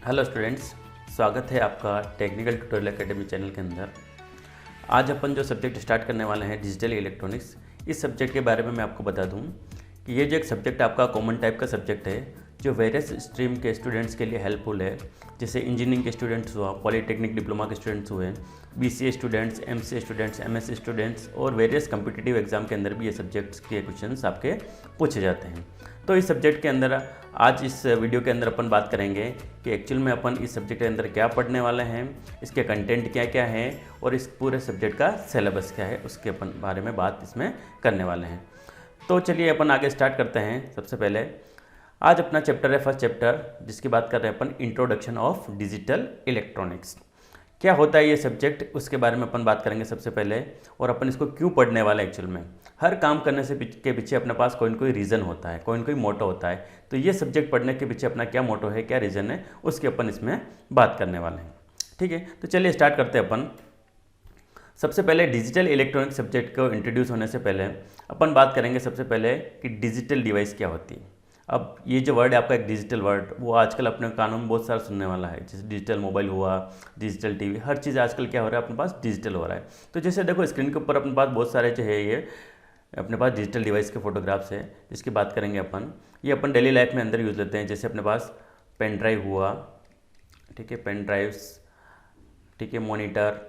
Hello students, स्वागत है आपका टेक्निकल ट्यूटोरियल एकेडमी चैनल के अंदर। आज अपन जो सब्जेक्ट स्टार्ट करने वाले हैं डिजिटल इलेक्ट्रॉनिक्स, इस सब्जेक्ट के बारे में मैं आपको बता दूं कि ये जो एक सब्जेक्ट आपका कॉमन टाइप का सब्जेक्ट है जो वेरियस स्ट्रीम के स्टूडेंट्स के लिए हेल्पफुल है। जैसे इंजीनियरिंग के स्टूडेंट्स हुआ, पॉलीटेक्निक डिप्लोमा के स्टूडेंट्स हुए, BCA students, MCA students, MSc students और वेरियस कम्पिटिटिव एग्जाम के अंदर भी ये सब्जेक्ट्स के क्वेश्चंस आपके पूछे जाते हैं। तो इस सब्जेक्ट के अंदर आज इस वीडियो के अंदर अपन बात करेंगे कि एक्चुअल में अपन इस सब्जेक्ट के अंदर क्या पढ़ने वाले हैं, इसके कंटेंट क्या क्या है और इस पूरे सब्जेक्ट का सिलेबस क्या है, उसके अपन बारे में बात इसमें करने वाले हैं। तो चलिए अपन आगे स्टार्ट करते हैं। सबसे पहले आज अपना चैप्टर है फर्स्ट चैप्टर, जिसकी बात कर रहे हैं अपन इंट्रोडक्शन ऑफ डिजिटल इलेक्ट्रॉनिक्स। क्या होता है ये सब्जेक्ट, उसके बारे में अपन बात करेंगे सबसे पहले, और अपन इसको क्यों पढ़ने वाले हैं। एक्चुअल में हर काम करने से के पीछे अपने पास कोई न कोई रीज़न होता है, कोई न कोई मोटो होता है। तो ये सब्जेक्ट पढ़ने के पीछे अपना क्या मोटो है, क्या रीज़न है, उसकी अपन इसमें बात करने वाले हैं। ठीक है, तो चलिए स्टार्ट करते हैं अपन। सबसे पहले डिजिटल इलेक्ट्रॉनिक सब्जेक्ट को इंट्रोड्यूस होने से पहले अपन बात करेंगे सबसे पहले कि डिजिटल डिवाइस क्या होती है। अब ये जो वर्ड है आपका एक डिजिटल वर्ड, वो आजकल अपने कानों में बहुत सारा सुनने वाला है। जैसे डिजिटल मोबाइल हुआ, डिजिटल टीवी, हर चीज़ आजकल क्या हो रहा है, अपने पास डिजिटल हो रहा है। तो जैसे देखो स्क्रीन के ऊपर अपने पास बहुत सारे जो है ये अपने पास डिजिटल डिवाइस के फोटोग्राफ्स है, जिसकी बात करेंगे अपन। ये अपन डेली लाइफ में अंदर यूज़ लेते हैं। जैसे अपने पास पेन ड्राइव हुआ, ठीक है, पेन ड्राइव्स, ठीक है, मॉनिटर,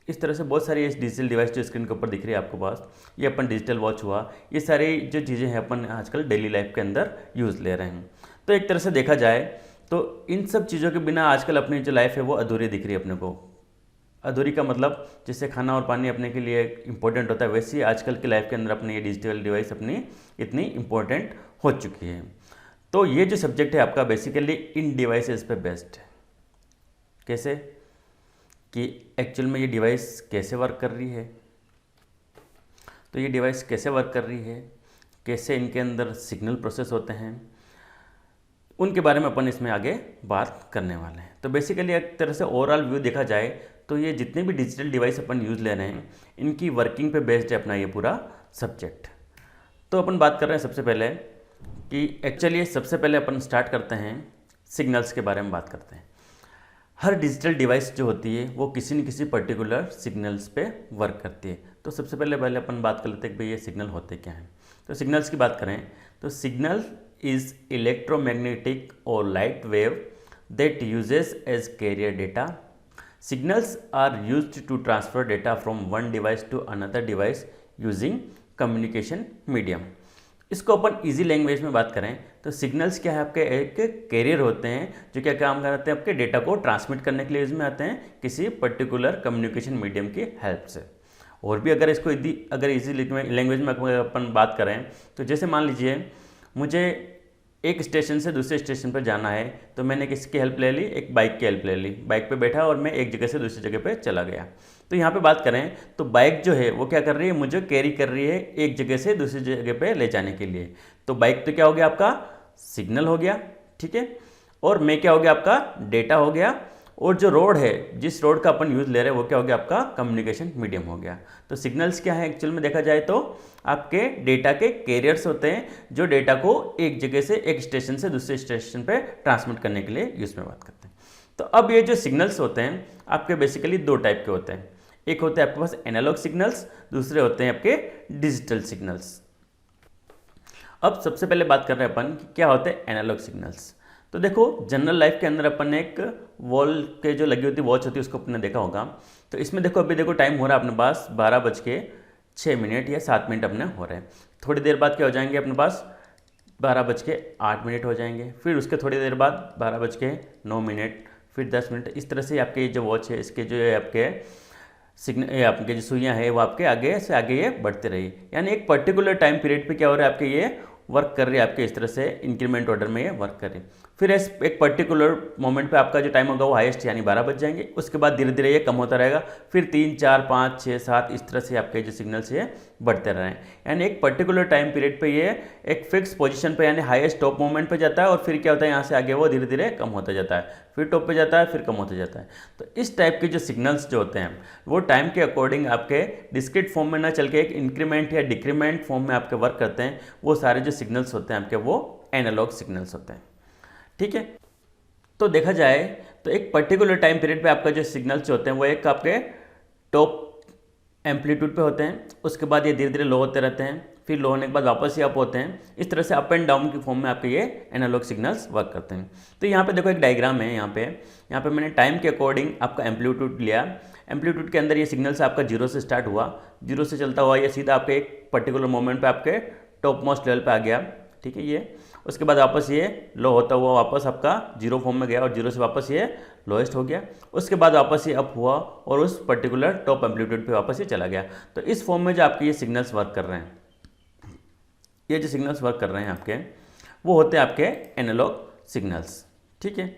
इस तरह से बहुत सारी इस डिजिटल डिवाइस जो स्क्रीन के ऊपर दिख रही है आपको पास, ये अपन डिजिटल वॉच हुआ, ये सारी जो चीज़ें हैं अपन आजकल डेली लाइफ के अंदर यूज़ ले रहे हैं। तो एक तरह से देखा जाए तो इन सब चीज़ों के बिना आजकल अपनी जो लाइफ है वो अधूरी दिख रही है अपने को। अधूरी का मतलब जैसे खाना और पानी अपने के लिए इंपॉर्टेंट होता है, वैसे ही आजकल की लाइफ के अंदर अपनी ये डिजिटल डिवाइस अपनी इतनी इंपॉर्टेंट हो चुकी है। तो ये जो सब्जेक्ट है आपका बेसिकली इन डिवाइसेस पे बेस्ड है। कैसे कि एक्चुअल में ये डिवाइस कैसे वर्क कर रही है, तो ये डिवाइस कैसे वर्क कर रही है, कैसे इनके अंदर सिग्नल प्रोसेस होते हैं, उनके बारे में अपन इसमें आगे बात करने वाले हैं। तो बेसिकली एक तरह से ओवरऑल व्यू देखा जाए तो ये जितने भी डिजिटल डिवाइस अपन यूज़ ले रहे हैं, इनकी वर्किंग पे बेस्ड है अपना ये पूरा सब्जेक्ट। तो अपन बात कर रहे हैं सबसे पहले कि एक्चुअली सबसे पहले अपन स्टार्ट करते हैं सिग्नल्स के बारे में बात करते हैं। हर डिजिटल डिवाइस जो होती है वो किसी न किसी पर्टिकुलर सिग्नल्स पे वर्क करती है। तो सबसे पहले अपन बात कर लेते हैं कि भाई ये सिग्नल होते क्या हैं। तो सिग्नल्स की बात करें तो सिग्नल इज़ इलेक्ट्रोमैग्नेटिक और light wave that uses as carrier data. Signals are used to transfer data from one device to another device using communication medium. इसको अपन इजी लैंग्वेज में बात करें तो सिग्नल्स क्या है, आपके एक कैरियर होते हैं जो क्या काम करते हैं, आपके डेटा को ट्रांसमिट करने के लिए यूज में आते हैं किसी पर्टिकुलर कम्युनिकेशन मीडियम की हेल्प से। और भी अगर इसको अगर इजी लैंग्वेज में अपन बात करें तो जैसे मान लीजिए मुझे एक स्टेशन से दूसरे स्टेशन पर जाना है, तो मैंने किसकी हेल्प ले ली, एक बाइक की हेल्प ले ली। बाइक पे बैठा और मैं एक जगह से दूसरी जगह पे चला गया। तो यहाँ पे बात करें तो बाइक जो है वो क्या कर रही है, मुझे कैरी कर रही है एक जगह से दूसरी जगह पे ले जाने के लिए। तो बाइक तो क्या हो गया, आपका सिग्नल हो गया, ठीक है, और मैं क्या हो गया, आपका डेटा हो गया। और जो रोड है, जिस रोड का अपन यूज़ ले रहे हैं, वो क्या हो गया, आपका कम्युनिकेशन मीडियम हो गया। तो सिग्नल्स क्या है एक्चुअल में देखा जाए तो आपके डेटा के कैरियर्स होते हैं जो डेटा को एक जगह से एक स्टेशन से दूसरे स्टेशन पे ट्रांसमिट करने के लिए यूज़ में बात करते हैं। तो अब ये जो सिग्नल्स होते हैं आपके बेसिकली दो टाइप के होते हैं। एक होते हैं आपके पास एनालॉग सिग्नल्स, दूसरे होते हैं आपके डिजिटल सिग्नल्स। अब सबसे पहले बात कर रहे हैं अपन कि क्या होते हैं एनालॉग सिग्नल्स। तो देखो जनरल लाइफ के अंदर अपन ने एक वॉल के जो लगी होती वॉच होती है उसको अपने देखा होगा। तो इसमें देखो अभी देखो टाइम हो रहा है अपने पास 12:06 या 7 अपने हो रहे हैं। थोड़ी देर बाद क्या हो जाएंगे अपने पास 12:08 हो जाएंगे, फिर उसके थोड़ी देर बाद 12:09, फिर 10 इस तरह से आपके जो वॉच है इसके जो है आपके सिग्नल, आपके जो सुइयाँ हैं वो आपके आगे से आगे ये बढ़ते रही। यानी एक पर्टिकुलर टाइम पीरियड पे क्या हो रहा है, आपके ये वर्क कर रही है, आपके इस तरह से इंक्रीमेंट ऑर्डर में ये वर्क कर रही है। फिर एक पर्टिकुलर मोमेंट पे आपका जो टाइम होगा वो हाईएस्ट यानी 12 बज जाएंगे। उसके बाद धीरे धीरे ये कम होता रहेगा, फिर 3, 4, 5, 6, 7 इस तरह से आपके जो सिग्नल्स ये बढ़ते रहे हैं। यानी एक पर्टिकुलर टाइम पीरियड पे ये एक फिक्स पोजीशन पे यानी हाईएस्ट टॉप मोमेंट पे जाता है, और फिर क्या होता है यहाँ से आगे वो धीरे धीरे कम होता जाता है, फिर टॉप पे जाता है, फिर कम होता जाता है। तो इस टाइप के जो सिग्नल्स जो होते हैं वो टाइम के अकॉर्डिंग आपके डिस्क्रीट फॉर्म में ना चल के एक इंक्रीमेंट या डिक्रीमेंट फॉर्म में आपके वर्क करते हैं। वो सारे जो सिग्नल्स होते हैं आपके वो एनालॉग सिग्नल्स होते हैं, ठीक है। तो देखा जाए तो एक पर्टिकुलर टाइम पीरियड पे आपका जो सिग्नल्स होते हैं वो एक आपके टॉप एम्पलीट्यूड पे होते हैं, उसके बाद ये धीरे धीरे लो होते रहते हैं, फिर लो होने के बाद वापस ही अप होते हैं। इस तरह से अप एंड डाउन की फॉर्म में आपके ये एनालॉग सिग्नल्स वर्क करते हैं। तो यहाँ पे देखो एक डायग्राम है, यहाँ पे मैंने टाइम के अकॉर्डिंग आपका एम्पलीट्यूड लिया। एम्पलीट्यूड के अंदर ये सिग्नल्स आपका जीरो से स्टार्ट हुआ, जीरो से चलता हुआ ये सीधा आपके एक पर्टिकुलर मोमेंट पे आपके टॉप मोस्ट लेवल पे आ गया, ठीक है ये। उसके बाद वापस ये लो होता हुआ वापस आपका जीरो फॉर्म में गया और जीरो से वापस ये लोएस्ट हो गया। उसके बाद वापस ये अप हुआ और उस पर्टिकुलर टॉप एम्पलीट्यूड पे वापस ये चला गया। तो इस फॉर्म में जो आपके ये सिग्नल्स वर्क कर रहे हैं, ये जो सिग्नल्स वर्क कर रहे हैं आपके, वो होते हैं आपके एनालॉग सिग्नल्स, ठीक है।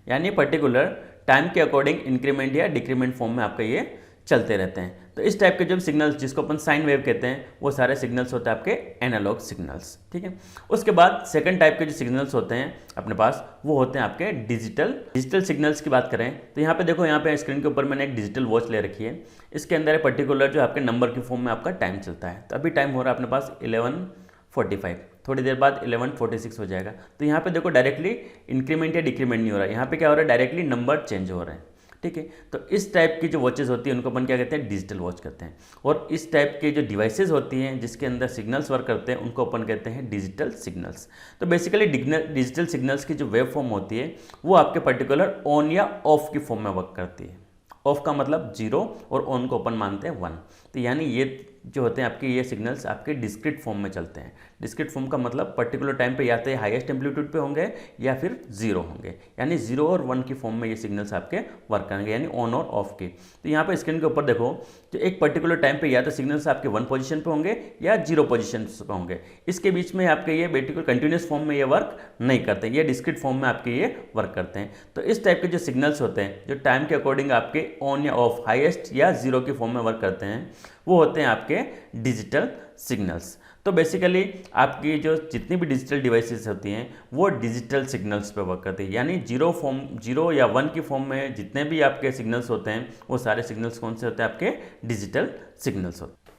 यानी पर्टिकुलर टाइम के अकॉर्डिंग इंक्रीमेंट या डिक्रीमेंट फॉर्म में आपके ये चलते रहते हैं। तो इस टाइप के जो सिग्नल्स जिसको अपन साइन वेव कहते हैं, वो सारे सिग्नल्स होते हैं आपके एनालॉग सिग्नल्स, ठीक है। उसके बाद सेकंड टाइप के जो सिग्नल्स होते हैं अपने पास, वो होते हैं आपके डिजिटल सिग्नल्स की बात करें तो यहाँ पे देखो, यहाँ पे स्क्रीन के ऊपर मैंने एक डिजिटल वॉच ले रखी है। इसके अंदर पर्टिकुलर जो आपके नंबर की फॉर्म में आपका टाइम चलता है। तो अभी टाइम हो रहा है अपने पास 11:45, थोड़ी देर बाद 11:46 हो जाएगा। तो यहाँ पे देखो डायरेक्टली इंक्रीमेंट या डिक्रीमेंट नहीं हो रहा है, यहाँ पे क्या हो रहा है, डायरेक्टली नंबर चेंज हो रहे हैं, ठीक है। तो इस टाइप की जो वॉचेस होती है उनको अपन क्या कहते हैं, डिजिटल वॉच कहते हैं। और इस टाइप के जो डिवाइसेस होती हैं जिसके अंदर सिग्नल्स वर्क करते हैं, उनको अपन कहते हैं डिजिटल सिग्नल्स। तो बेसिकली डिजिटल सिग्नल्स की जो वेव फॉर्म होती है वो आपके पर्टिकुलर ऑन या ऑफ की फॉर्म में वर्क करती है। ऑफ का मतलब जीरो और ऑन को अपन मानते हैं 1। तो यानी ये जो होते हैं आपके ये सिग्नल्स आपके डिस्क्रीट फॉर्म में चलते हैं। डिस्क्रीट फॉर्म का मतलब पर्टिकुलर टाइम पे या तो ये हाईएस्ट एम्पलीट्यूड पे होंगे या फिर जीरो होंगे, यानी 0 और 1 की फॉर्म में ये सिग्नल्स आपके वर्क करेंगे, यानी ऑन और ऑफ के। तो यहाँ पे स्क्रीन के ऊपर देखो, तो एक पर्टिकुलर टाइम पे या तो सिग्नल्स आपके 1 पोजीशन पे होंगे या 0 पोजीशन पे होंगे। इसके बीच में आपके ये बेटिकुलर कंटिन्यूस फॉर्म में ये वर्क नहीं करते, ये डिस्क्रीट फॉर्म में आपके ये वर्क करते हैं। तो इस टाइप के जो सिग्नल्स होते हैं जो टाइम के अकॉर्डिंग आपके ऑन या ऑफ, हाईएस्ट या 0 की फॉर्म में वर्क करते हैं, वो होते हैं आपके डिजिटल सिग्नल्स। तो बेसिकली आपकी जो जितनी भी डिजिटल डिवाइसेस होती हैं वो डिजिटल सिग्नल्स पे वर्क करती है, यानी जीरो या 1 की फॉर्म में जितने भी आपके सिग्नल्स होते हैं वो सारे सिग्नल्स कौन से होते हैं, आपके डिजिटल सिग्नल्स होते हैं।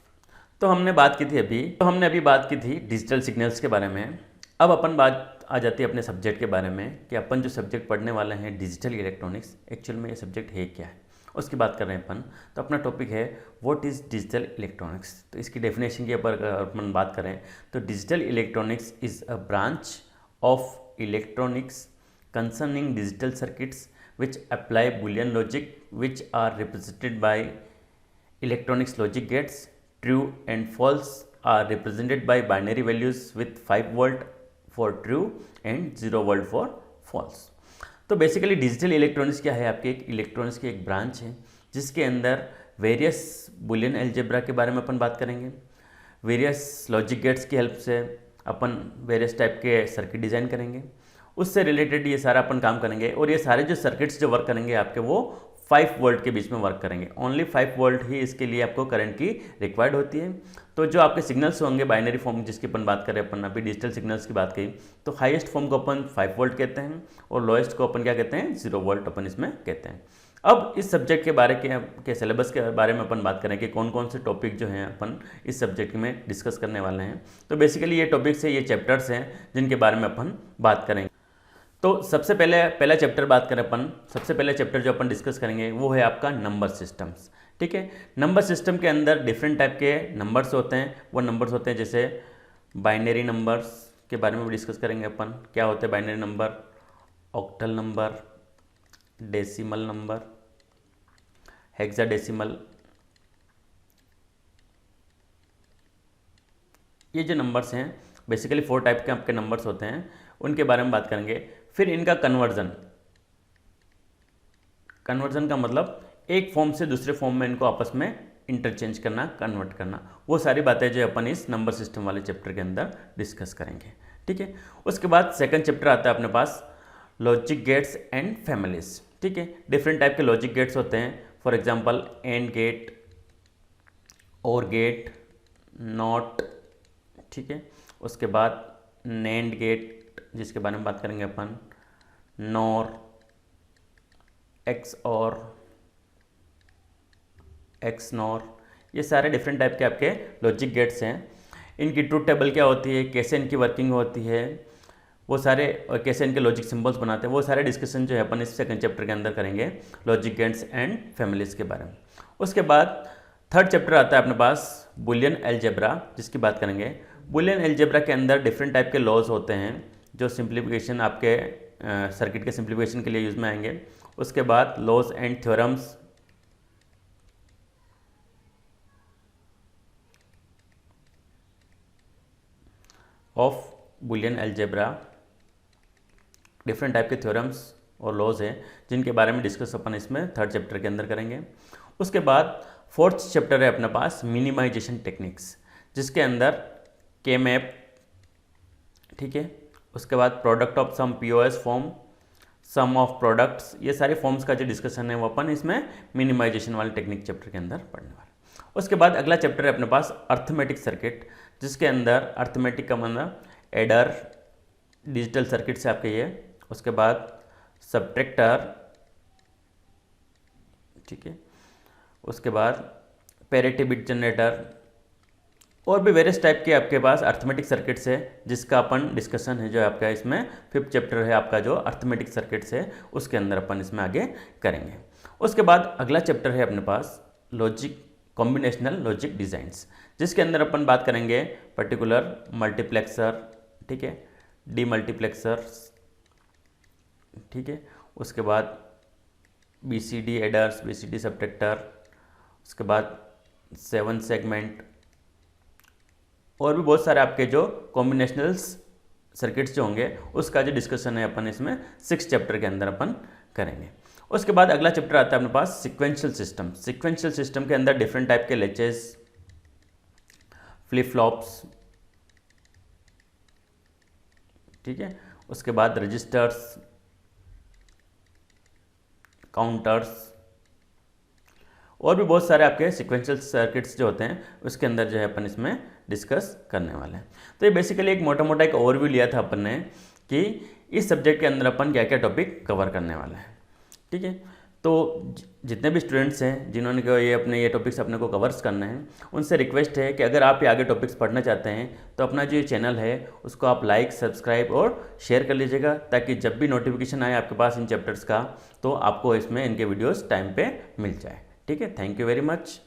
तो हमने अभी बात की थी डिजिटल सिग्नल्स के बारे में। अब अपन बात आ जाती है अपने सब्जेक्ट के बारे में कि अपन जो सब्जेक्ट पढ़ने वाले हैं डिजिटल इलेक्ट्रॉनिक्स, एक्चुअल में ये सब्जेक्ट है क्या है, उसकी बात कर रहे हैं अपन। तो अपना टॉपिक है व्हाट इज़ डिजिटल इलेक्ट्रॉनिक्स। तो इसकी डेफिनेशन के ऊपर अपन बात करें तो digital electronics is a branch of electronics concerning digital circuits which apply Boolean logic which are represented by electronics logic gates. True and false are represented by binary values with 5 volt for true and 0 volt for false. तो basically digital electronics क्या है, आपके एक electronics की एक branch है जिसके अंदर वेरियस बुलियन अलजेब्रा के बारे में अपन बात करेंगे। वेरियस लॉजिक गेट्स की हेल्प से अपन वेरियस टाइप के सर्किट डिज़ाइन करेंगे, उससे रिलेटेड ये सारा अपन काम करेंगे। और ये सारे जो सर्किट्स जो वर्क करेंगे आपके, वो 5 वोल्ट के बीच में वर्क करेंगे। ओनली 5 वोल्ट ही इसके लिए आपको करंट की रिक्वायर्ड होती है। तो जो आपके सिग्नल्स होंगे बाइनरी फॉर्म जिसकी अपन बात करें, अपन अभी डिजिटल सिग्नल्स की बात की, तो हाईएस्ट फॉर्म को अपन 5 वोल्ट कहते हैं और लोएस्ट को अपन क्या कहते हैं, 0 वोल्ट अपन इसमें कहते हैं। अब इस सब्जेक्ट के बारे के सिलेबस के बारे में अपन बात करें कि कौन कौन से टॉपिक जो हैं अपन इस सब्जेक्ट में डिस्कस करने वाले हैं। तो बेसिकली ये टॉपिक्स है, ये चैप्टर्स हैं जिनके बारे में अपन बात करेंगे। तो सबसे पहला चैप्टर बात करें अपन, सबसे पहले चैप्टर जो अपन डिस्कस करेंगे वो है आपका नंबर सिस्टम्स, ठीक है। नंबर सिस्टम के अंदर डिफरेंट टाइप के नंबर्स होते हैं। वो नंबर्स होते हैं जैसे बाइनरी नंबर्स के बारे में भी डिस्कस करेंगे अपन, क्या होते हैं binary number, octal number, decimal number, hexadecimal. ये जो नंबर्स हैं बेसिकली 4 टाइप के आपके नंबर्स होते हैं, उनके बारे में बात करेंगे। फिर इनका कन्वर्जन का मतलब एक फॉर्म से दूसरे फॉर्म में इनको आपस में इंटरचेंज करना, कन्वर्ट करना, वो सारी बातें जो अपन इस नंबर सिस्टम वाले चैप्टर के अंदर डिस्कस करेंगे, ठीक है। उसके बाद सेकंड चैप्टर आता है अपने पास लॉजिक गेट्स एंड फैमिलीज, ठीक है। डिफरेंट टाइप के लॉजिक गेट्स होते हैं, फॉर एग्जांपल एंड गेट, और गेट, नॉट, ठीक है। उसके बाद नैंड गेट जिसके बारे में बात करेंगे अपन, नॉर, एक्स और, एक्स नॉर, ये सारे डिफरेंट टाइप के आपके लॉजिक गेट्स हैं। इनकी ट्रूथ टेबल क्या होती है, कैसे इनकी वर्किंग होती है, वो सारे और कैसे इनके लॉजिक सिंबल्स बनाते हैं, वो सारे डिस्कशन जो है अपन इस सेकंड चैप्टर के अंदर करेंगे, लॉजिक गेट्स एंड फैमिलीज के बारे में। उसके बाद थर्ड चैप्टर आता है अपने पास बुलियन अलजेब्रा, जिसकी बात करेंगे। बुलियन अलजेब्रा के अंदर डिफरेंट टाइप के लॉज होते हैं जो सिंप्लीफिकेशन आपके सर्किट के सिंप्लीफिकेशन के लिए यूज़ में आएंगे। उसके बाद laws and theorems, of Boolean algebra, different type के थ्योरम्स और लॉज हैं जिनके बारे में डिस्कस अपन इसमें थर्ड चैप्टर के अंदर करेंगे। उसके बाद फोर्थ चैप्टर है अपने पास मिनिमाइजेशन टेक्निक्स, जिसके अंदर के मैप, ठीक है। उसके बाद product of sum POS form, sum of products, ये सारे फॉर्म्स का जो डिस्कशन है वो अपन इसमें मिनिमाइजेशन वाले टेक्निक चैप्टर के अंदर पढ़ने वाले। उसके बाद अगला चैप्टर है अपने पास अर्थमेटिक सर्किट, जिसके अंदर अर्थमेटिक का मतलब एडर, डिजिटल सर्किट से आपके ये। उसके बाद सब्ट्रैक्टर, ठीक है। उसके बाद पैरिटी बिट जनरेटर और भी वेरियस टाइप के आपके पास अर्थमेटिक सर्किट्स है, जिसका अपन डिस्कशन है जो आपका इसमें फिफ्थ चैप्टर है आपका जो अर्थमेटिक सर्किट्स है उसके अंदर अपन इसमें आगे करेंगे। उसके बाद अगला चैप्टर है अपने पास लॉजिक, कॉम्बिनेशनल लॉजिक डिज़ाइंस, जिसके अंदर अपन बात करेंगे पर्टिकुलर मल्टीप्लेक्सर, ठीक है, डीमल्टीप्लेक्सर्स, ठीक है। उसके बाद बीसीडी एडर्स, बीसीडी सब्ट्रैक्टर, उसके बाद 7 सेगमेंट और भी बहुत सारे आपके जो कॉम्बिनेशनल्स सर्किट्स जो होंगे उसका जो डिस्कशन है अपन इसमें 6 चैप्टर के अंदर अपन करेंगे। उसके बाद अगला चैप्टर आता है अपने पास सिक्वेंशियल सिस्टम। सिक्वेंशियल सिस्टम के अंदर डिफरेंट टाइप के लेचेस, फ्लिप फ्लॉप्स, ठीक है। उसके बाद रजिस्टर्स, काउंटर्स और भी बहुत सारे आपके सिक्वेंशियल सर्किट्स जो होते हैं उसके अंदर जो है अपन इसमें डिस्कस करने वाले हैं। तो ये बेसिकली एक मोटा मोटा एक ओवरव्यू लिया था अपन ने कि इस सब्जेक्ट के अंदर अपन क्या क्या टॉपिक कवर करने वाले हैं, ठीक है। तो जितने भी स्टूडेंट्स हैं जिन्होंने को ये टॉपिक्स अपने को कवर्स करना है, उनसे रिक्वेस्ट है कि अगर आप ये आगे टॉपिक्स पढ़ना चाहते हैं तो अपना जो ये चैनल है उसको आप लाइक, सब्सक्राइब और शेयर कर लीजिएगा, ताकि जब भी नोटिफिकेशन आए आपके पास इन चैप्टर्स का तो आपको इसमें इनके वीडियोस टाइम पे मिल जाए, ठीक है। Thank you very much.